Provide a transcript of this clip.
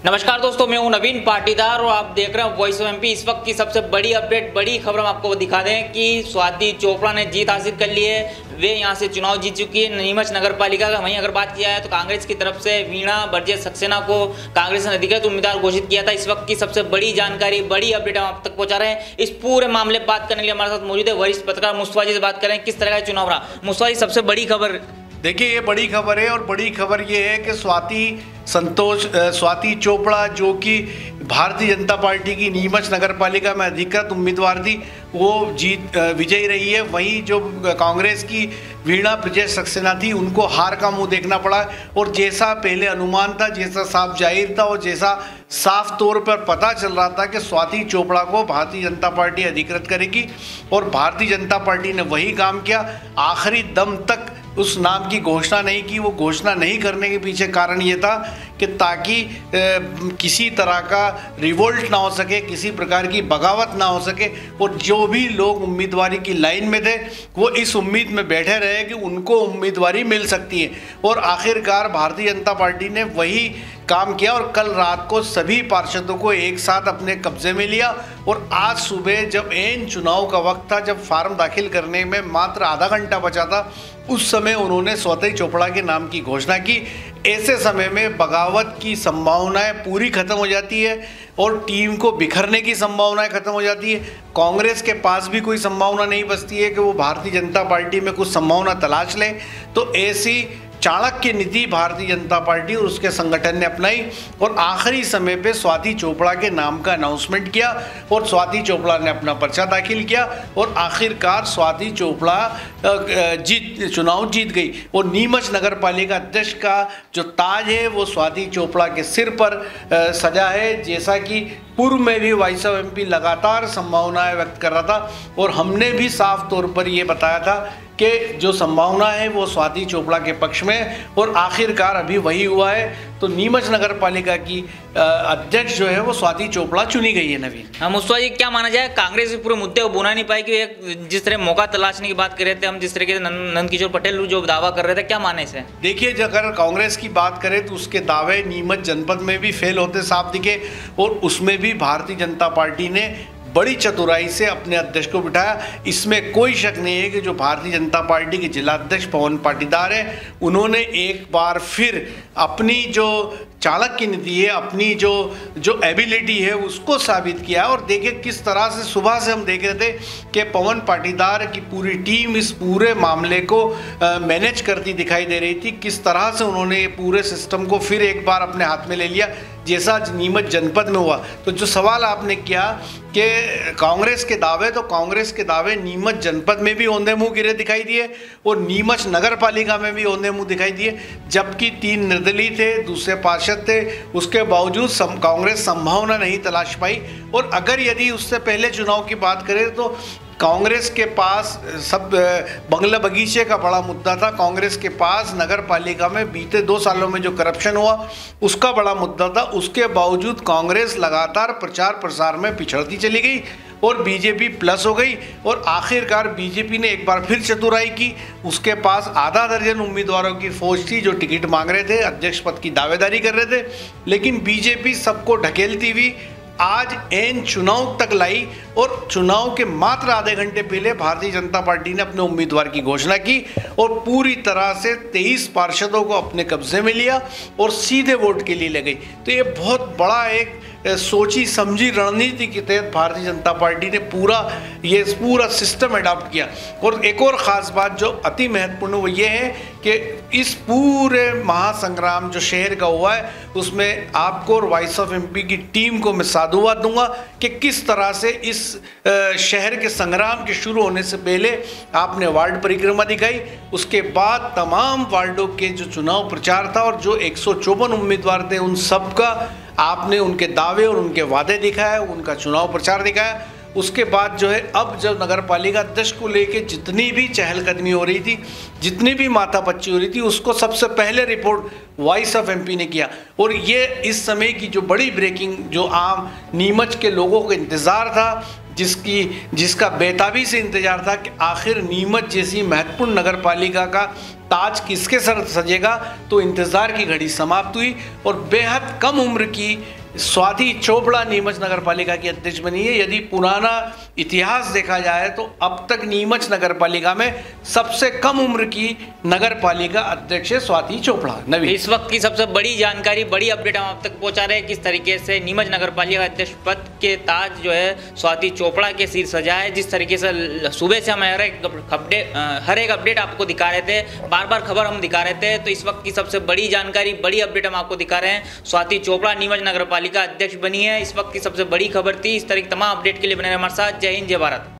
नमस्कार दोस्तों, मैं हूं नवीन पाटीदार और आप देख रहे हैं वॉइस ऑफ एमपी। इस वक्त की सबसे बड़ी अपडेट, बड़ी खबर हम आपको दिखा दें कि स्वाति चोपड़ा ने जीत हासिल कर ली है। वे यहां से चुनाव जीत चुकी है नीमच नगर पालिका का। वहीं अगर बात किया है तो कांग्रेस की तरफ से वीणा बर्जेस सक्सेना को कांग्रेस ने अधिकृत उम्मीदवार घोषित किया था। इस वक्त की सबसे बड़ी जानकारी, बड़ी अपडेट हम आप तक पहुंचा रहे हैं। इस पूरे मामले पर बात करने के लिए हमारे साथ मौजूद है वरिष्ठ पत्रकार मुस्तफा जी से बात करें किस तरह का चुनाव रहा। मुस्तफा जी, सबसे बड़ी खबर। देखिए, ये बड़ी खबर है और बड़ी खबर ये है कि स्वाति चोपड़ा जो कि भारतीय जनता पार्टी की नीमच नगर पालिका में अधिकृत उम्मीदवार थी, वो विजयी रही है। वहीं जो कांग्रेस की वीणा बर्जेस सक्सेना थी, उनको हार का मुंह देखना पड़ा। और जैसा पहले अनुमान था, जैसा साफ जाहिर था और जैसा साफ तौर पर पता चल रहा था कि स्वाति चोपड़ा को भारतीय जनता पार्टी अधिकृत करेगी, और भारतीय जनता पार्टी ने वही काम किया। आखिरी दम तक उस नाम की घोषणा नहीं की। वो घोषणा नहीं करने के पीछे कारण ये था कि ताकि किसी तरह का रिवोल्ट ना हो सके, किसी प्रकार की बगावत ना हो सके, और जो भी लोग उम्मीदवारी की लाइन में थे वो इस उम्मीद में बैठे रहे कि उनको उम्मीदवारी मिल सकती है। और आखिरकार भारतीय जनता पार्टी ने वही काम किया और कल रात को सभी पार्षदों को एक साथ अपने कब्जे में लिया। और आज सुबह जब एन चुनाव का वक्त था, जब फार्म दाखिल करने में मात्र आधा घंटा बचा था, उस समय उन्होंने स्वाति चोपड़ा के नाम की घोषणा की। ऐसे समय में बगावत की संभावनाएं पूरी खत्म हो जाती है और टीम को बिखरने की संभावनाएं खत्म हो जाती है। कांग्रेस के पास भी कोई संभावना नहीं बचती है कि वो भारतीय जनता पार्टी में कुछ संभावना तलाश लें। तो ऐसी चाणक्य नीति भारतीय जनता पार्टी और उसके संगठन ने अपनाई और आखिरी समय पे स्वाति चोपड़ा के नाम का अनाउंसमेंट किया और स्वाति चोपड़ा ने अपना पर्चा दाखिल किया और आखिरकार स्वाति चोपड़ा चुनाव जीत गई। और नीमच नगर पालिका अध्यक्ष का जो ताज है वो स्वाति चोपड़ा के सिर पर सजा है। जैसा कि पूर्व में भी वॉइस ऑफ एमपी लगातार संभावनाएं व्यक्त कर रहा था और हमने भी साफ तौर पर ये बताया था कि जो संभावना है वो स्वाति चोपड़ा के पक्ष में, और आखिरकार अभी वही हुआ है। तो नीमच नगर पालिका की अध्यक्ष जो है वो स्वाति चोपड़ा चुनी गई है। नवीन, हाँ मुस्तफा जी, क्या माना जाए, कांग्रेस इस पूरे मुद्दे को बुना नहीं पाई कि एक जिस तरह मौका तलाशने की बात कर रहे थे हम, जिस तरीके से नंदकिशोर पटेल जो दावा कर रहे थे, क्या माने से? देखिए, अगर कांग्रेस की बात करें तो उसके दावे नीमच जनपद में भी फेल होते साफ दिखे और उसमें भी भारतीय जनता पार्टी ने बड़ी चतुराई से अपने अध्यक्ष को बिठाया। इसमें कोई शक नहीं है कि जो भारतीय जनता पार्टी के जिला अध्यक्ष पवन पाटीदार है, उन्होंने एक बार फिर अपनी जो चाणक्य नीति है, अपनी जो एबिलिटी है उसको साबित किया। और देखिए किस तरह से सुबह से हम देख रहे थे कि पवन पाटीदार की पूरी टीम इस पूरे मामले को मैनेज करती दिखाई दे रही थी। किस तरह से उन्होंने ये पूरे सिस्टम को फिर एक बार अपने हाथ में ले लिया, जैसा नीमच जनपद में हुआ। तो जो सवाल आपने किया कि कांग्रेस के दावे, तो कांग्रेस के दावे नीमच जनपद में भी औंधे मुंह गिरे दिखाई दिए और नीमच नगर पालिका में भी औंधे मुंह दिखाई दिए। जबकि 3 निर्दलीय थे, दूसरे पार्षद थे, उसके बावजूद कांग्रेस संभावना नहीं तलाश पाई। और अगर यदि उससे पहले चुनाव की बात करें तो कांग्रेस के पास सब बंगला बगीचे का बड़ा मुद्दा था। कांग्रेस के पास नगर पालिका में बीते 2 सालों में जो करप्शन हुआ उसका बड़ा मुद्दा था। उसके बावजूद कांग्रेस लगातार प्रचार प्रसार में पिछड़ती चली गई और बीजेपी प्लस हो गई। और आखिरकार बीजेपी ने एक बार फिर चतुराई की। उसके पास आधा दर्जन उम्मीदवारों की फौज थी जो टिकट मांग रहे थे, अध्यक्ष पद की दावेदारी कर रहे थे, लेकिन बीजेपी सबको ढकेलती हुई आज एन चुनाव तक लाई। और चुनाव के मात्र आधे घंटे पहले भारतीय जनता पार्टी ने अपने उम्मीदवार की घोषणा की और पूरी तरह से 23 पार्षदों को अपने कब्जे में लिया और सीधे वोट के लिए ले गई। तो ये बहुत बड़ा एक सोची समझी रणनीति के तहत भारतीय जनता पार्टी ने पूरा सिस्टम अडॉप्ट किया। और एक और ख़ास बात जो अति महत्वपूर्ण वो ये है कि इस पूरे महासंग्राम जो शहर का हुआ है उसमें आपको और वॉइस ऑफ एमपी की टीम को मैं साधुवाद दूंगा कि किस तरह से इस शहर के संग्राम के शुरू होने से पहले आपने वार्ड परिक्रमा दिखाई, उसके बाद तमाम वार्डों के जो चुनाव प्रचार था और जो 154 उम्मीदवार थे उन सब का आपने उनके दावे और उनके वादे दिखाया, उनका चुनाव प्रचार दिखाया। उसके बाद जो है अब जब नगर पालिका अध्यक्ष को लेके जितनी भी चहलकदमी हो रही थी, जितनी भी माथापच्ची हो रही थी, उसको सबसे पहले रिपोर्ट वॉइस ऑफ एमपी ने किया। और ये इस समय की जो बड़ी ब्रेकिंग जो आम नीमच के लोगों को इंतज़ार था, जिसका बेताबी से इंतजार था कि आखिर नीमच जैसी महत्वपूर्ण नगर पालिका का ताज किसके सर सजेगा, तो इंतज़ार की घड़ी समाप्त हुई और बेहद कम उम्र की स्वाति चोपड़ा नीमच नगर पालिका की अध्यक्ष बनी है। यदि पुराना इतिहास देखा जाए तो अब तक नीमच नगर पालिका में सबसे कम उम्र की नगर पालिका अध्यक्ष है स्वाति चोपड़ा। नवीन, इस वक्त की सबसे बड़ी जानकारी, बड़ी अपडेट हम आप तक पहुंचा रहे हैं किस तरीके से नीमच नगर पालिका अध्यक्ष पद के ताज जो है स्वाति चोपड़ा के सिर सजा है। जिस तरीके से सुबह से हम हर एक अपडेट आपको दिखा रहे थे, बार बार खबर हम दिखा रहे थे, तो इस वक्त की सबसे बड़ी जानकारी, बड़ी अपडेट हम आपको दिखा रहे हैं। स्वाति चोपड़ा नीमच नगर पालिका अध्यक्ष बनी है, इस वक्त की सबसे बड़ी खबर थी। इस तरह की तमाम अपडेट के लिए बने रहे हमारे साथ। जय हिंद, जय भारत।